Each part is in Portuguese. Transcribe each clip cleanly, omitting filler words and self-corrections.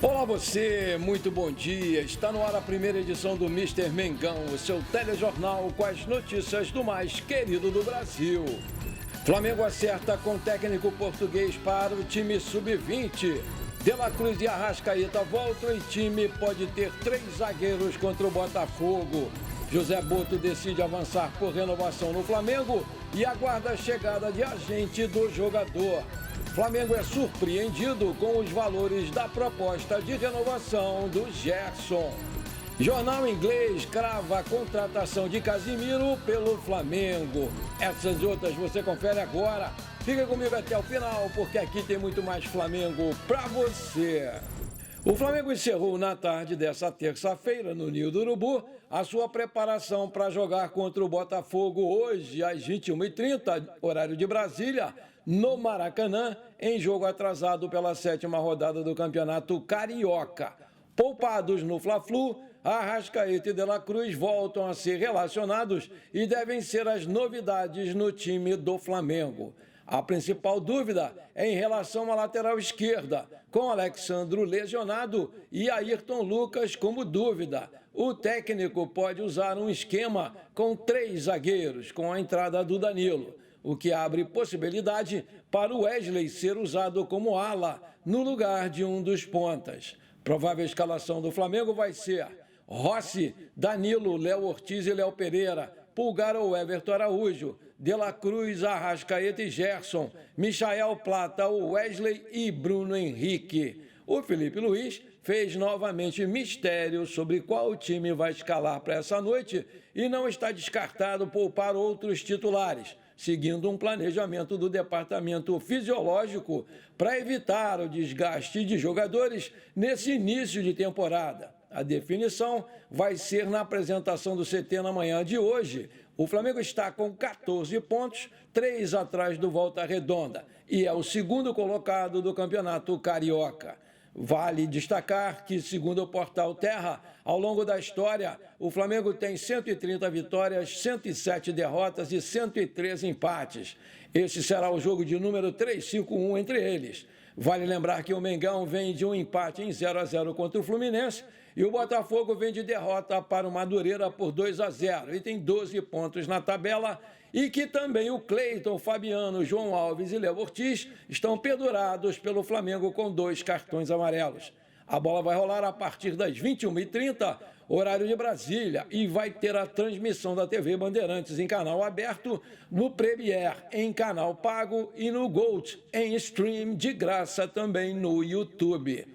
Olá você, muito bom dia. Está no ar a primeira edição do Mister Mengão, o seu telejornal com as notícias do mais querido do Brasil. Flamengo acerta com técnico português para o time sub-20. De La Cruz e Arrascaeta voltam e time pode ter 3 zagueiros contra o Botafogo. José Boto decide avançar por renovação no Flamengo e aguarda a chegada de agente do jogador. Flamengo é surpreendido com os valores da proposta de renovação do Gerson. Jornal inglês crava a contratação de Casimiro pelo Flamengo. Essas e outras você confere agora. Fica comigo até o final, porque aqui tem muito mais Flamengo para você. O Flamengo encerrou na tarde dessa terça-feira, no Ninho do Urubu, a sua preparação para jogar contra o Botafogo hoje, às 21h30, horário de Brasília, no Maracanã, em jogo atrasado pela 7ª rodada do Campeonato Carioca. Poupados no Fla-Flu, Arrascaeta e De La Cruz voltam a ser relacionados e devem ser as novidades no time do Flamengo. A principal dúvida é em relação à lateral esquerda, com Alexandro lesionado e Ayrton Lucas como dúvida. O técnico pode usar um esquema com 3 zagueiros, com a entrada do Danilo, o que abre possibilidade para o Wesley ser usado como ala no lugar de um dos pontas. Provável escalação do Flamengo vai ser Rossi, Danilo, Léo Ortiz e Léo Pereira, Pulgar ou Everton Araújo, De La Cruz, Arrascaeta e Gerson, Michael Plata, Wesley e Bruno Henrique. O Felipe Luiz fez novamente mistério sobre qual time vai escalar para essa noite e não está descartado poupar outros titulares, seguindo um planejamento do departamento fisiológico para evitar o desgaste de jogadores nesse início de temporada. A definição vai ser na apresentação do CT na manhã de hoje. O Flamengo está com 14 pontos, 3 atrás do Volta Redonda, e é o segundo colocado do Campeonato Carioca. Vale destacar que, segundo o Portal Terra, ao longo da história, o Flamengo tem 130 vitórias, 107 derrotas e 113 empates. Esse será o jogo de número 351 entre eles. Vale lembrar que o Mengão vem de um empate em 0-0 contra o Fluminense e o Botafogo vem de derrota para o Madureira por 2-0 e tem 12 pontos na tabela, e que também o Cleiton, Fabiano, João Alves e Léo Ortiz estão pendurados pelo Flamengo com 2 cartões amarelos. A bola vai rolar a partir das 21h30, horário de Brasília, e vai ter a transmissão da TV Bandeirantes em canal aberto, no Premiere em canal pago e no Gold em stream de graça também no YouTube.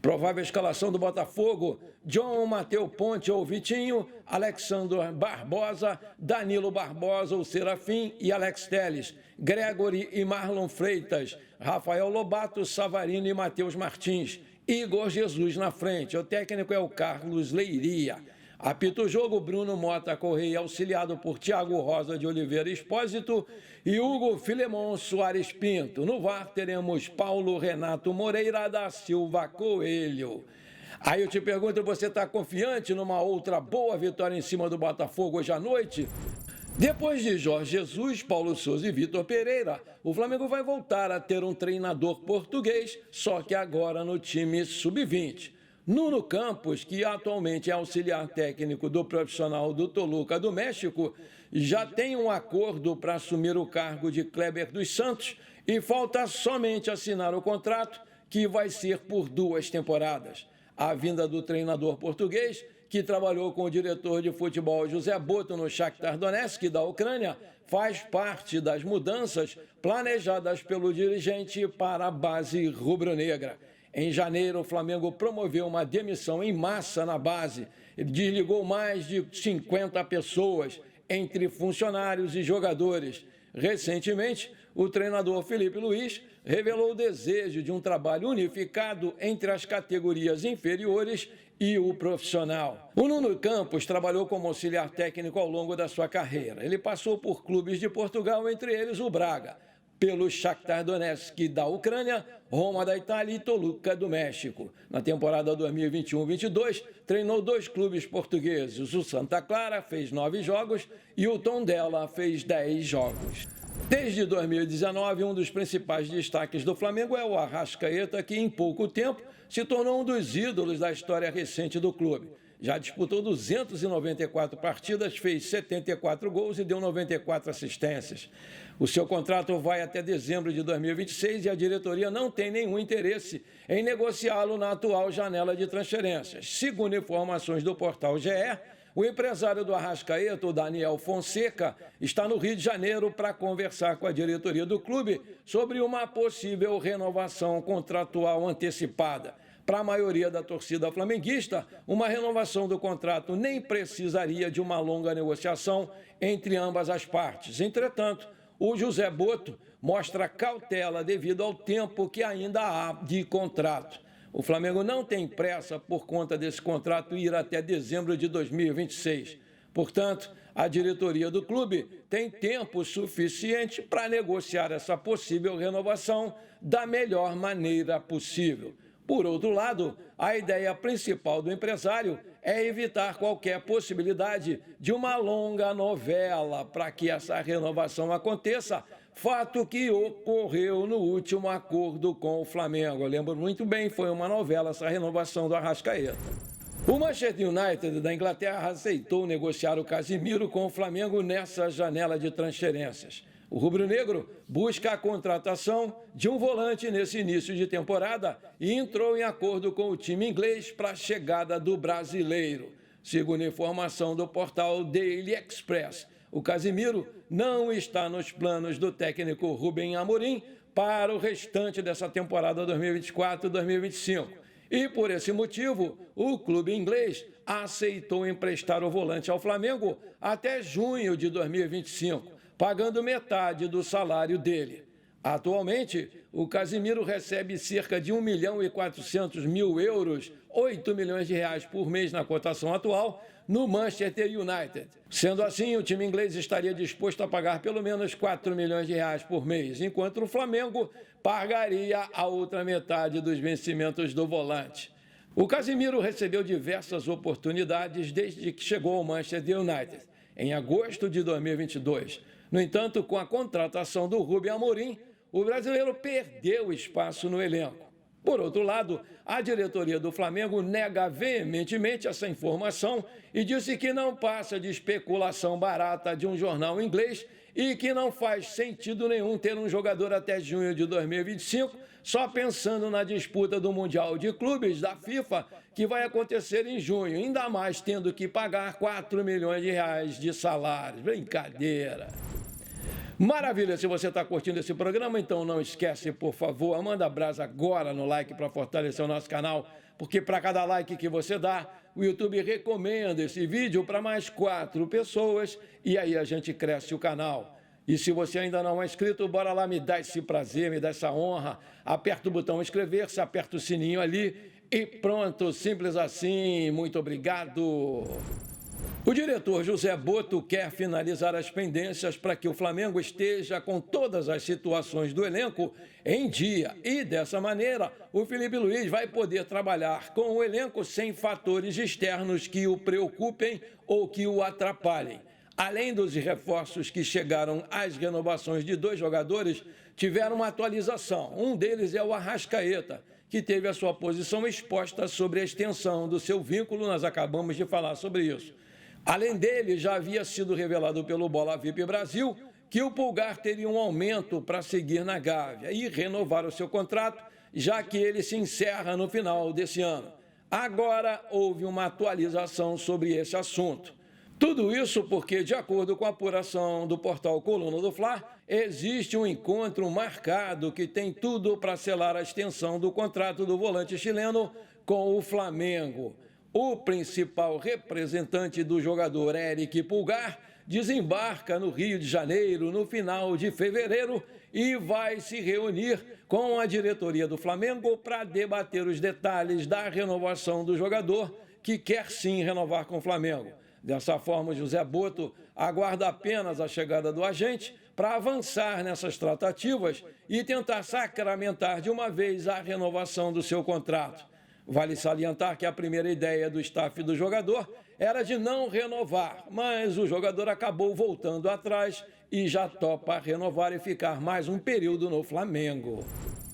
Provável escalação do Botafogo: John, Mateu Ponte ou Vitinho, Alexandre Barbosa, Danilo Barbosa ou Serafim e Alex Telles, Gregory e Marlon Freitas, Rafael Lobato, Savarino e Matheus Martins, Igor Jesus na frente. O técnico é o Carlos Leiria. Apita o jogo Bruno Mota Correia, auxiliado por Thiago Rosa de Oliveira Expósito e Hugo Filemon Soares Pinto. No VAR teremos Paulo Renato Moreira da Silva Coelho. Aí eu te pergunto, você está confiante numa outra boa vitória em cima do Botafogo hoje à noite? Depois de Jorge Jesus, Paulo Souza e Vitor Pereira, o Flamengo vai voltar a ter um treinador português, só que agora no time sub-20. Nuno Campos, que atualmente é auxiliar técnico do profissional do Toluca do México, já tem um acordo para assumir o cargo de Kleber dos Santos e falta somente assinar o contrato, que vai ser por 2 temporadas. A vinda do treinador português, que trabalhou com o diretor de futebol José Boto no Shakhtar Donetsk da Ucrânia, faz parte das mudanças planejadas pelo dirigente para a base rubro-negra. Em janeiro, o Flamengo promoveu uma demissão em massa na base. Ele desligou mais de 50 pessoas, entre funcionários e jogadores. Recentemente, o treinador Felipe Luiz revelou o desejo de um trabalho unificado entre as categorias inferiores e o profissional. O Nuno Campos trabalhou como auxiliar técnico ao longo da sua carreira. Ele passou por clubes de Portugal, entre eles o Braga, pelo Shakhtar Donetsk da Ucrânia, Roma da Itália e Toluca do México. Na temporada 2021-22, treinou 2 clubes portugueses. O Santa Clara fez 9 jogos e o Tondela fez 10 jogos. Desde 2019, um dos principais destaques do Flamengo é o Arrascaeta, que em pouco tempo se tornou um dos ídolos da história recente do clube. Já disputou 294 partidas, fez 74 gols e deu 94 assistências. O seu contrato vai até dezembro de 2026 e a diretoria não tem nenhum interesse em negociá-lo na atual janela de transferências. Segundo informações do portal GE, o empresário do Arrascaeta, o Daniel Fonseca, está no Rio de Janeiro para conversar com a diretoria do clube sobre uma possível renovação contratual antecipada. Para a maioria da torcida flamenguista, uma renovação do contrato nem precisaria de uma longa negociação entre ambas as partes. Entretanto, o José Boto mostra cautela devido ao tempo que ainda há de contrato. O Flamengo não tem pressa por conta desse contrato ir até dezembro de 2026. Portanto, a diretoria do clube tem tempo suficiente para negociar essa possível renovação da melhor maneira possível. Por outro lado, a ideia principal do empresário é evitar qualquer possibilidade de uma longa novela para que essa renovação aconteça, fato que ocorreu no último acordo com o Flamengo. Eu lembro muito bem, foi uma novela essa renovação do Arrascaeta. O Manchester United da Inglaterra aceitou negociar o Casemiro com o Flamengo nessa janela de transferências. O rubro-negro busca a contratação de um volante nesse início de temporada e entrou em acordo com o time inglês para a chegada do brasileiro. Segundo informação do portal Daily Express, o Casemiro não está nos planos do técnico Rubem Amorim para o restante dessa temporada 2024-2025. E, por esse motivo, o clube inglês aceitou emprestar o volante ao Flamengo até junho de 2025, pagando metade do salário dele. Atualmente, o Casemiro recebe cerca de 1.400.000 euros, 8 milhões de reais por mês na cotação atual, no Manchester United. Sendo assim, o time inglês estaria disposto a pagar pelo menos 4 milhões de reais por mês, enquanto o Flamengo pagaria a outra metade dos vencimentos do volante. O Casemiro recebeu diversas oportunidades desde que chegou ao Manchester United, em agosto de 2022. No entanto, com a contratação do Rubem Amorim, o brasileiro perdeu espaço no elenco. Por outro lado, a diretoria do Flamengo nega veementemente essa informação e disse que não passa de especulação barata de um jornal inglês e que não faz sentido nenhum ter um jogador até junho de 2025, só pensando na disputa do Mundial de Clubes da FIFA, que vai acontecer em junho, ainda mais tendo que pagar 4 milhões de reais de salários. Brincadeira! Maravilha, se você está curtindo esse programa, então não esquece, por favor, manda brasa agora no like para fortalecer o nosso canal, porque para cada like que você dá, o YouTube recomenda esse vídeo para mais 4 pessoas e aí a gente cresce o canal. E se você ainda não é inscrito, bora lá, me dá esse prazer, me dá essa honra, aperta o botão inscrever-se, aperta o sininho ali e pronto, simples assim, muito obrigado. O diretor José Boto quer finalizar as pendências para que o Flamengo esteja com todas as situações do elenco em dia. E, dessa maneira, o Felipe Luiz vai poder trabalhar com o elenco sem fatores externos que o preocupem ou que o atrapalhem. Além dos reforços que chegaram, as renovações de 2 jogadores tiveram uma atualização. Um deles é o Arrascaeta, que teve a sua posição exposta sobre a extensão do seu vínculo. Nós acabamos de falar sobre isso. Além dele, já havia sido revelado pelo Bola VIP Brasil que o Pulgar teria um aumento para seguir na Gávea e renovar o seu contrato, já que ele se encerra no final desse ano. Agora houve uma atualização sobre esse assunto. Tudo isso porque, de acordo com a apuração do portal Coluna do Fla, existe um encontro marcado que tem tudo para selar a extensão do contrato do volante chileno com o Flamengo. O principal representante do jogador, Eric Pulgar, desembarca no Rio de Janeiro no final de fevereiro e vai se reunir com a diretoria do Flamengo para debater os detalhes da renovação do jogador, que quer sim renovar com o Flamengo. Dessa forma, o José Boto aguarda apenas a chegada do agente para avançar nessas tratativas e tentar sacramentar de uma vez a renovação do seu contrato. Vale salientar que a primeira ideia do staff do jogador era de não renovar, mas o jogador acabou voltando atrás e já topa renovar e ficar mais um período no Flamengo.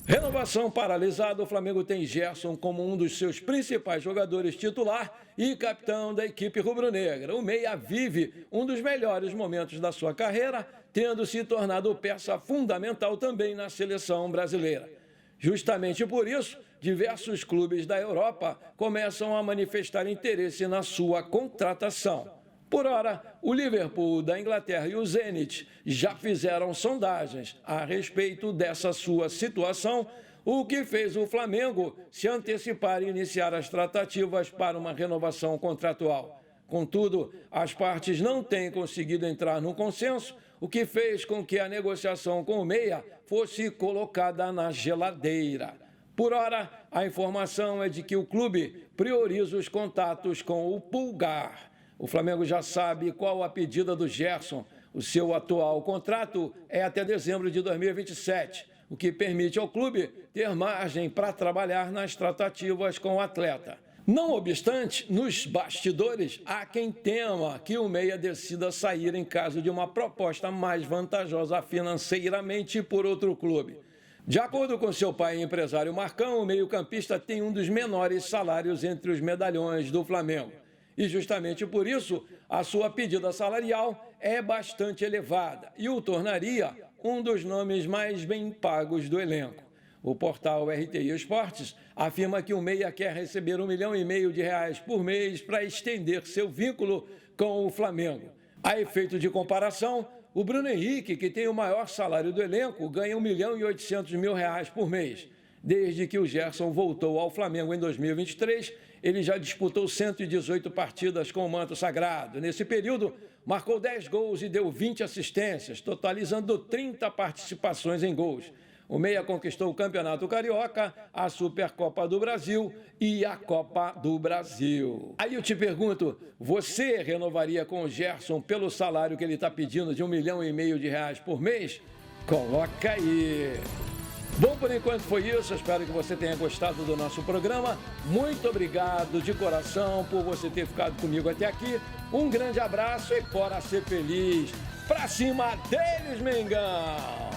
Renovação paralisada, o Flamengo tem Gerson como um dos seus principais jogadores titular e capitão da equipe rubro-negra. O meia vive um dos melhores momentos da sua carreira, tendo se tornado peça fundamental também na seleção brasileira. Justamente por isso, diversos clubes da Europa começam a manifestar interesse na sua contratação. Por ora, o Liverpool da Inglaterra e o Zenit já fizeram sondagens a respeito dessa sua situação, o que fez o Flamengo se antecipar e iniciar as tratativas para uma renovação contratual. Contudo, as partes não têm conseguido entrar num consenso, o que fez com que a negociação com o meia fosse colocada na geladeira. Por ora, a informação é de que o clube prioriza os contatos com o Pulgar. O Flamengo já sabe qual a pedida do Gerson. O seu atual contrato é até dezembro de 2027, o que permite ao clube ter margem para trabalhar nas tratativas com o atleta. Não obstante, nos bastidores, há quem tema que o meia decida sair em caso de uma proposta mais vantajosa financeiramente por outro clube. De acordo com seu pai e empresário Marcão, o meio-campista tem um dos menores salários entre os medalhões do Flamengo. E justamente por isso, a sua pedida salarial é bastante elevada e o tornaria um dos nomes mais bem pagos do elenco. O portal RTI Esportes afirma que o meia quer receber R$1,5 milhão por mês para estender seu vínculo com o Flamengo. A efeito de comparação, o Bruno Henrique, que tem o maior salário do elenco, ganha R$1,8 milhão por mês. Desde que o Gerson voltou ao Flamengo em 2023, ele já disputou 118 partidas com o manto sagrado. Nesse período, marcou 10 gols e deu 20 assistências, totalizando 30 participações em gols. O meia conquistou o Campeonato Carioca, a Supercopa do Brasil e a Copa do Brasil. Aí eu te pergunto, você renovaria com o Gerson pelo salário que ele está pedindo de R$1,5 milhão por mês? Coloca aí! Bom, por enquanto foi isso. Espero que você tenha gostado do nosso programa. Muito obrigado de coração por você ter ficado comigo até aqui. Um grande abraço e bora ser feliz. Pra cima deles, Mengão!